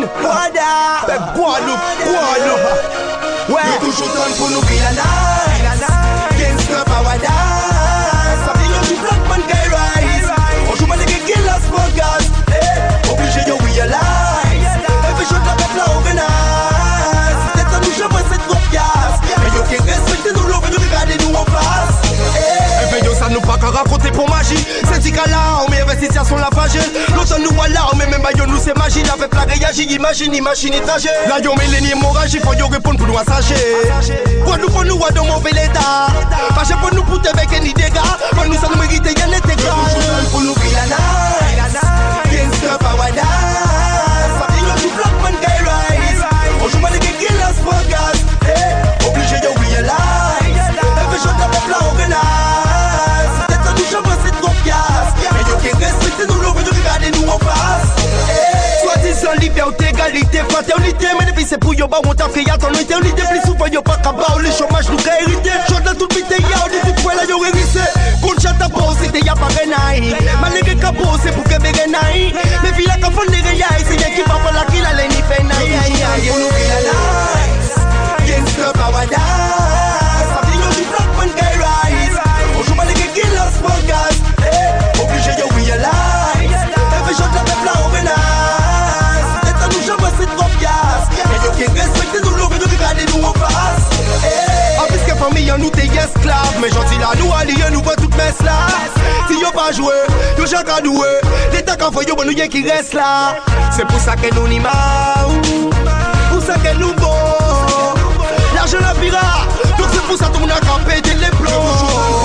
One, Guadeloupe. Ouais. Nous toujours donne pour nous qu'il y en a. Gangsta paradise. Ça dit du bloc man qui rise. On joue mal les killers podcast. Obligé de realize. Every shot la peuple organise. C'est un nous jamais cette confiance. Mais yo qui respecte nous l'eau, nous regarder nous en face. Yo ça nous pas qu'à raconter pour magie. Syndicat là, on met investissement la fragile. L'autre nous voilà, on met même yo nous c'est magie. La peuple a réagi, imagine étagée. Là yo millénium morage, il faut yo répondre pour nous assager. Pour nous à de mauvais état. Pas pour nous pour te avec any dégâts. Pour nous ça nous mérite y'a n'est égal. Pour nous qu'il y en a. Gangsta paradise. Ça dit du bloc man qui rise. On joue mal les killers podcast. Obligé de realize. Every shot la peuple organise. Respectez-nous l'eau, nous regardez nous en face. Soi-disant liberté, égalité, fraternité. Mais depuis c'est pour yo, bah on t'a fait y'a ton éternité. Plus souvent yo pas qu'à bas, le chômage nous qu'a hérité. Chante dans tout le bité, y'a on dit tu là yo hérissé. Qu'on chante à pause, c'était y'a pas renaï. Malgré qu'à pause, c'est pour que bé renaï. Mais villa qu'à fond les réailles, c'est y'a qui va pas la qu'il a l'ennemi fait naï. Pour nous qu'il a nice. Gangsta paradise. Ça dit yo du bloc man qui rise. On joue mal les killers podcast. Obligé de realize. Every shot la peuple a organise. C'est à nous jamais cette confiance. Mais yo qui respecte nous l'eau, nous regardez nous en face. En plus que famille, nous t'es esclaves. Mais gentil là, nous alliés, nous voit toute messe là. Si yo pas joué, yo j'ai qu'à doué. L'état qu'en fait yo, bon nous y'a qui reste là. C'est pour ça que nous n'y maou. Pour ça que nous bon. L'argent la pirate. Donc c'est pour ça que tout le monde a campé des les plombs.